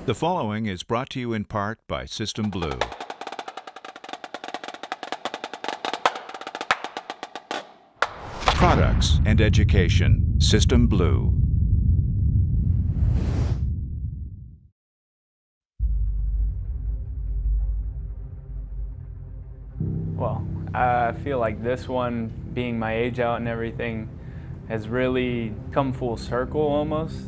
The following is brought to you in part by System Blue. Products and education. System Blue. Well, I feel like this one, being my age out and everything, has really come full circle almost.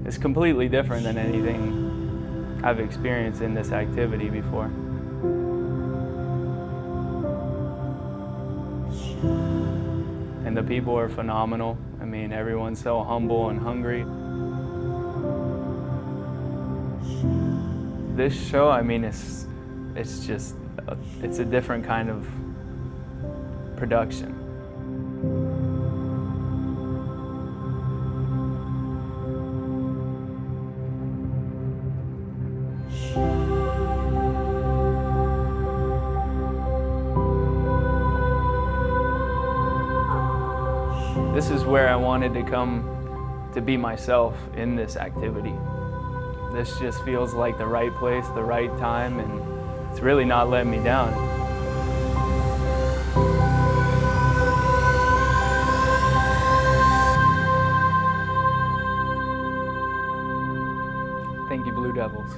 It's completely different than anything I've experienced in this activity before. And the people are phenomenal. I mean, everyone's so humble and hungry. This show, I mean, it's a different kind of production. This is where I wanted to come to be myself in this activity. This just feels like the right place, the right time, and it's really not letting me down. Thank you, Blue Devils.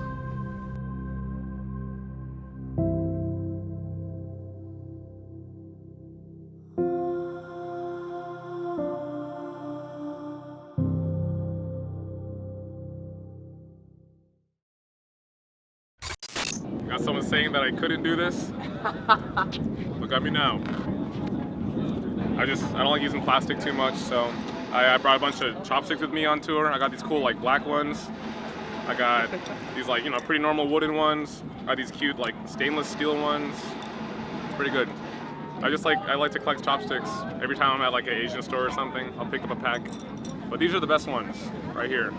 Got someone saying that I couldn't do this. Look at me now. I don't like using plastic too much, so I brought a bunch of chopsticks with me on tour. I got these cool like black ones. I got these like, you know, pretty normal wooden ones. I got these cute like stainless steel ones. It's pretty good. I like to collect chopsticks. Every time I'm at like an Asian store or something, I'll pick up a pack. But these are the best ones right here.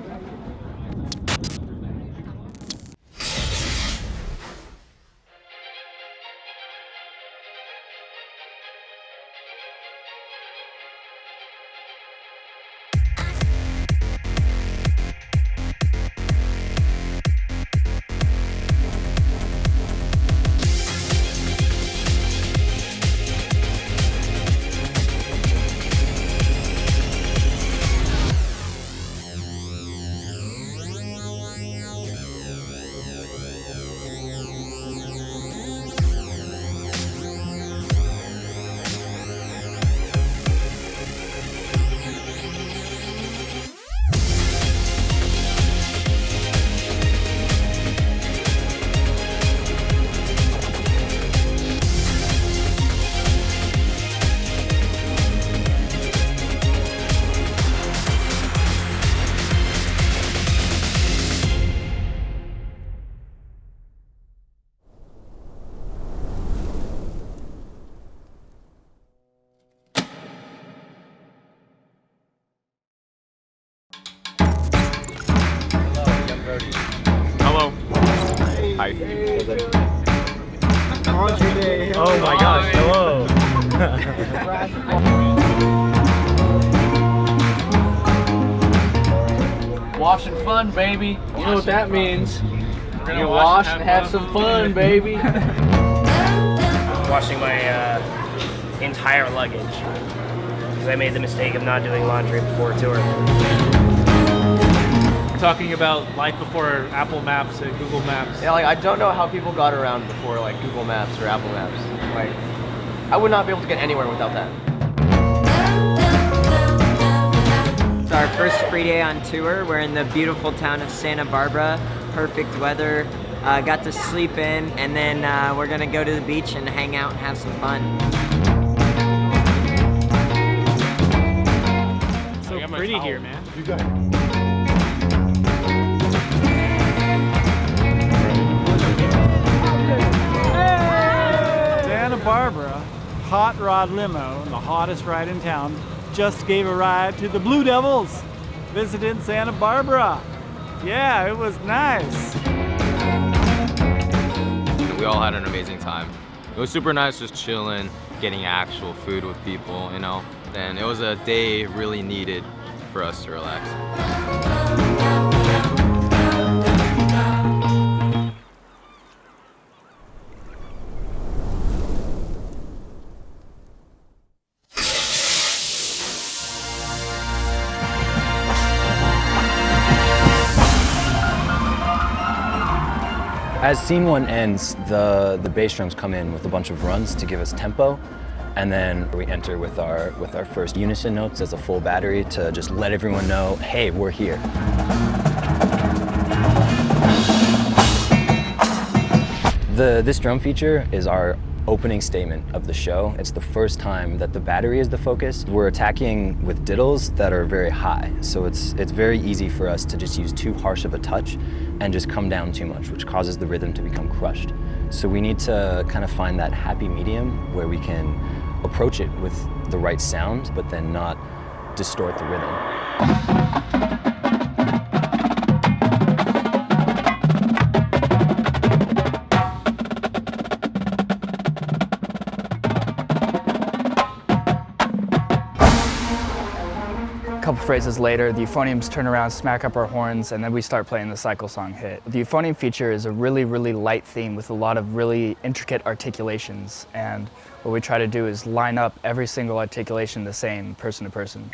Hello. Hi. Oh my gosh, hello. Wash and fun, baby. You know what that means. You wash and have some fun, baby. Washing my entire luggage because I made the mistake of not doing laundry before tour. Talking about life before Apple Maps and Google Maps. Yeah, like I don't know how people got around before like Google Maps or Apple Maps. Like I would not be able to get anywhere without that. It's our first free day on tour. We're in the beautiful town of Santa Barbara. Perfect weather. Got to sleep in, and then we're gonna go to the beach and hang out and have some fun. So pretty here, man. You got it. Santa Barbara Hot Rod Limo, the hottest ride in town, just gave a ride to the Blue Devils. Visited Santa Barbara. Yeah, it was nice. We all had an amazing time. It was super nice just chilling, getting actual food with people, you know. And it was a day really needed for us to relax. As scene one ends, the bass drums come in with a bunch of runs to give us tempo, and then we enter with our first unison notes as a full battery to just let everyone know, hey, we're here. This drum feature is our opening statement of the show. It's the first time that the battery is the focus. We're attacking with diddles that are very high, so it's very easy for us to just use too harsh of a touch and just come down too much, which causes the rhythm to become crushed. So we need to kind of find that happy medium where we can approach it with the right sound, but then not distort the rhythm. A couple phrases later, the euphoniums turn around, smack up our horns, and then we start playing the cycle song hit. The euphonium feature is a really, really light theme with a lot of really intricate articulations, and what we try to do is line up every single articulation the same, person to person.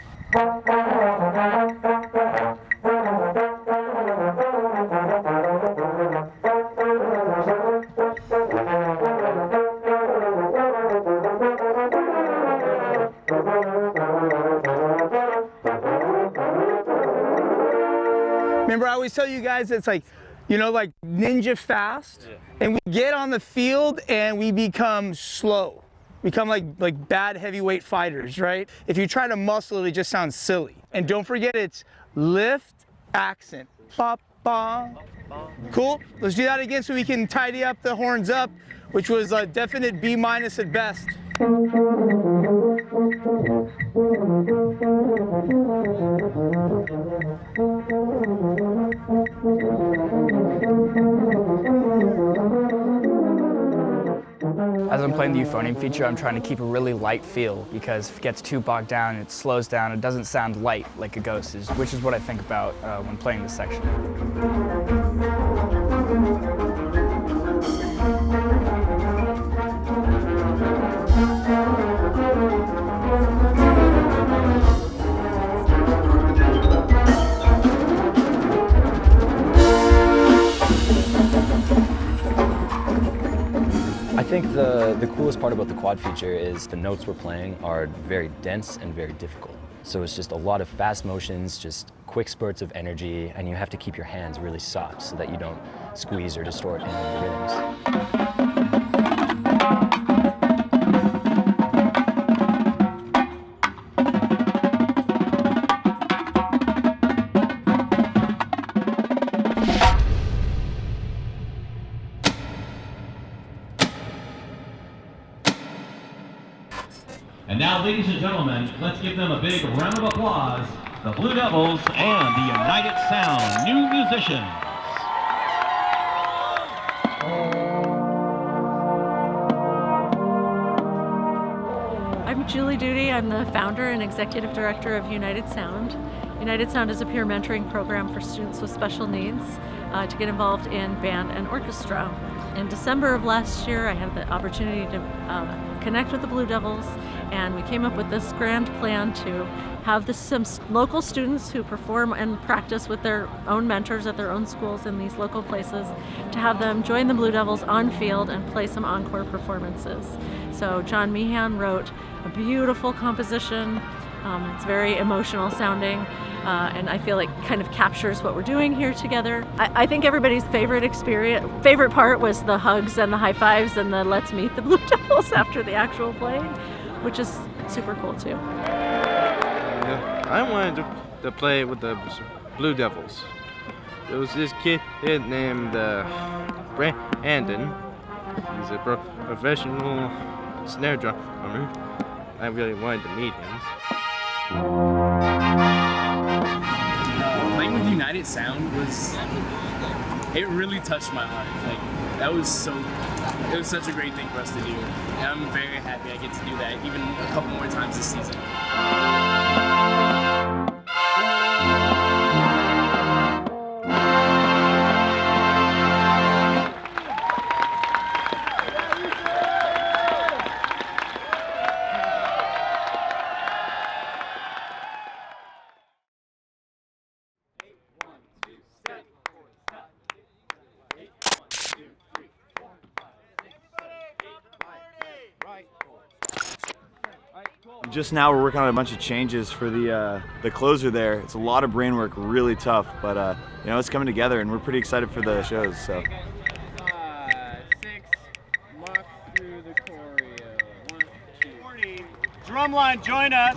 Remember, I always tell you guys it's like, you know, like ninja fast, and we get on the field and we become slow, become like bad heavyweight fighters, right? If you try to muscle it, it just sounds silly. And don't forget, it's lift, accent, ba ba. Cool. Let's do that again so we can tidy up the horns up, which was a definite B- at best. As I'm playing the euphonium feature, I'm trying to keep a really light feel, because if it gets too bogged down, it slows down, it doesn't sound light like a Ghost is, which is what I think about when playing this section. I think the coolest part about the quad feature is the notes we're playing are very dense and very difficult. So it's just a lot of fast motions, just quick spurts of energy, and you have to keep your hands really soft so that you don't squeeze or distort any of the rhythms. And now, ladies and gentlemen, let's give them a big round of applause. The Blue Devils and the United Sound new musicians. I'm Julie Duty. I'm the founder and executive director of United Sound. United Sound is a peer mentoring program for students with special needs to get involved in band and orchestra. In December of last year, I had the opportunity to connect with the Blue Devils, and we came up with this grand plan to have some local students who perform and practice with their own mentors at their own schools in these local places, to have them join the Blue Devils on field and play some encore performances. So John Meehan wrote a beautiful composition. It's very emotional sounding, and I feel like kind of captures what we're doing here together. I think everybody's favorite part was the hugs and the high fives and the let's meet the Blue Devils after the actual playing, which is super cool too. I wanted to play with the Blue Devils. There was this kid named Brandon. He's a professional snare drummer. I really wanted to meet him. Playing with United Sound it really touched my heart. Like, it was such a great thing for us to do. And I'm very happy I get to do that even a couple more times this season. Just now we're working on a bunch of changes for the closer there. It's a lot of brain work, really tough, but you know, it's coming together and we're pretty excited for the shows. So. 5, 6, lock through the choreo. 1, 2, 40. Drumline, join us.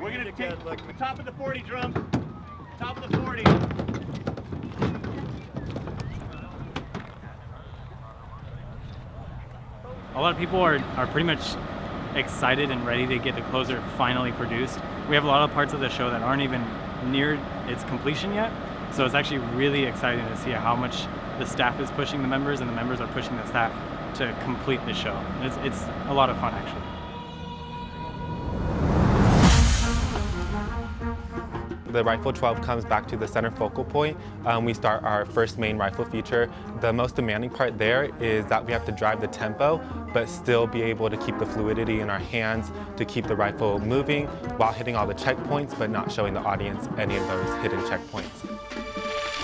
We're gonna take the top of the 40 drum. Top of the 40. A lot of people are pretty much excited and ready to get the closer finally produced. We have a lot of parts of the show that aren't even near its completion yet, so it's actually really exciting to see how much the staff is pushing the members and the members are pushing the staff to complete the show. It's a lot of fun, actually. The Rifle 12 comes back to the center focal point. We start our first main rifle feature. The most demanding part there is that we have to drive the tempo, but still be able to keep the fluidity in our hands to keep the rifle moving while hitting all the checkpoints, but not showing the audience any of those hidden checkpoints.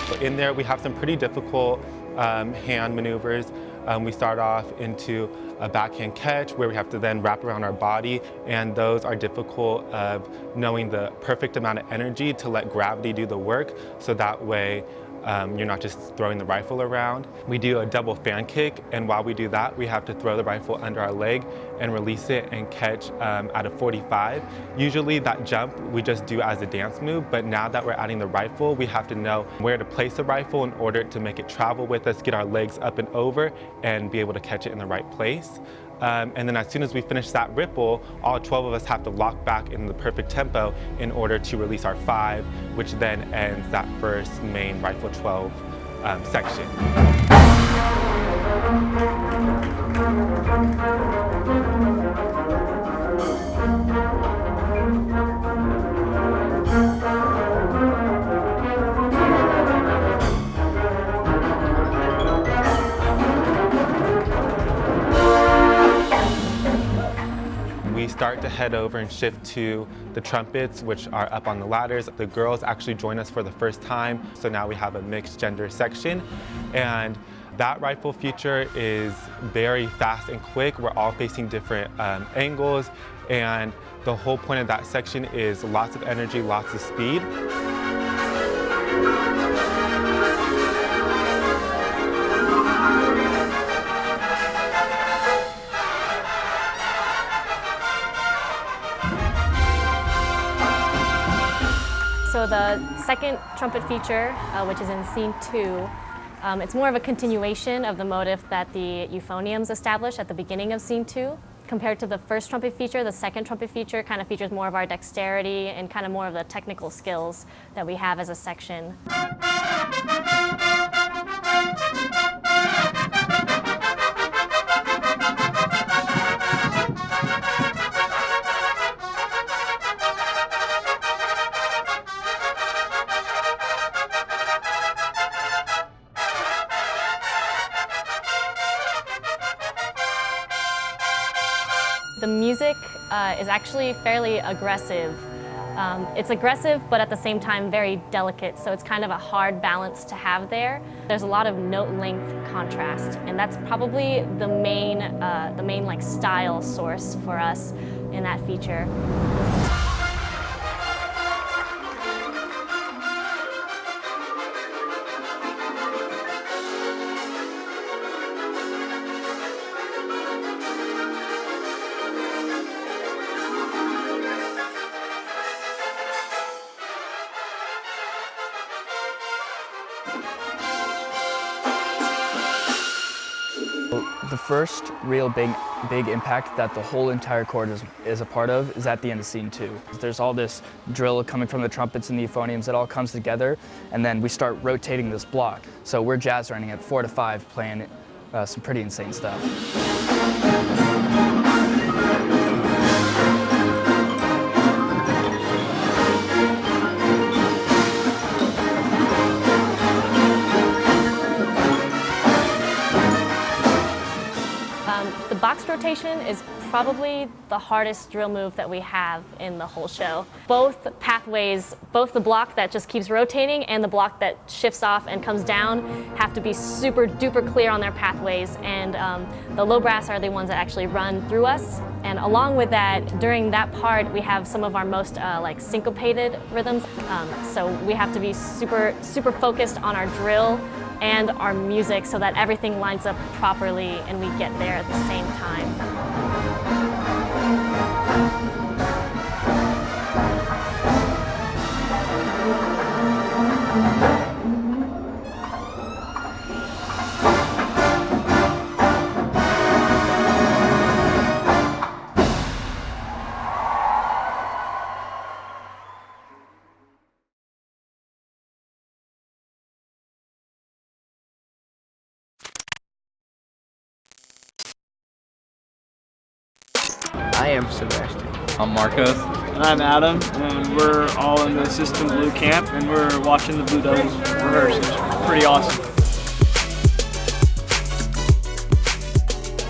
So in there, we have some pretty difficult hand maneuvers. We start off into a backhand catch where we have to then wrap around our body, and those are difficult of knowing the perfect amount of energy to let gravity do the work, so that way you're not just throwing the rifle around. We do a double fan kick, and while we do that, we have to throw the rifle under our leg and release it and catch at a 45. Usually that jump we just do as a dance move, but now that we're adding the rifle, we have to know where to place the rifle in order to make it travel with us, get our legs up and over, and be able to catch it in the right place. And then as soon as we finish that ripple, all 12 of us have to lock back in the perfect tempo in order to release our 5, which then ends that first main Rifle 12 section. We start to head over and shift to the trumpets, which are up on the ladders. The girls actually join us for the first time, so now we have a mixed gender section. And that rifle feature is very fast and quick. We're all facing different angles, and the whole point of that section is lots of energy, lots of speed. So the second trumpet feature, which is in scene 2, it's more of a continuation of the motif that the euphoniums established at the beginning of scene 2. Compared to the first trumpet feature, the second trumpet feature kind of features more of our dexterity and kind of more of the technical skills that we have as a section. The music is actually fairly aggressive. It's aggressive, but at the same time very delicate, so it's kind of a hard balance to have there. There's a lot of note length contrast, and that's probably the main like style source for us in that feature. The first real big impact that the whole entire chord is a part of is at the end of scene 2. There's all this drill coming from the trumpets and the euphoniums. It all comes together, and then we start rotating this block. So we're jazz running at 4 to 5, playing some pretty insane stuff. The box rotation is probably the hardest drill move that we have in the whole show. Both pathways, both the block that just keeps rotating and the block that shifts off and comes down have to be super duper clear on their pathways, and the low brass are the ones that actually run through us And along with that, during that part, we have some of our most like syncopated rhythms. So we have to be super focused on our drill and our music so that everything lines up properly and we get there at the same time. I am Sebastian. I'm Marcos. And I'm Adam, and we're all in the System Blue camp, and we're watching the Blue Devils rehearse. It's pretty awesome.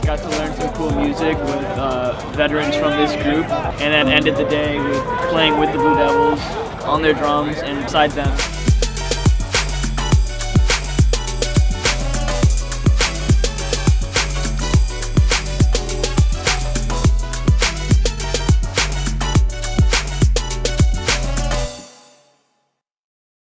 Got to learn some cool music with veterans from this group, and then ended the day with playing with the Blue Devils on their drums and beside them.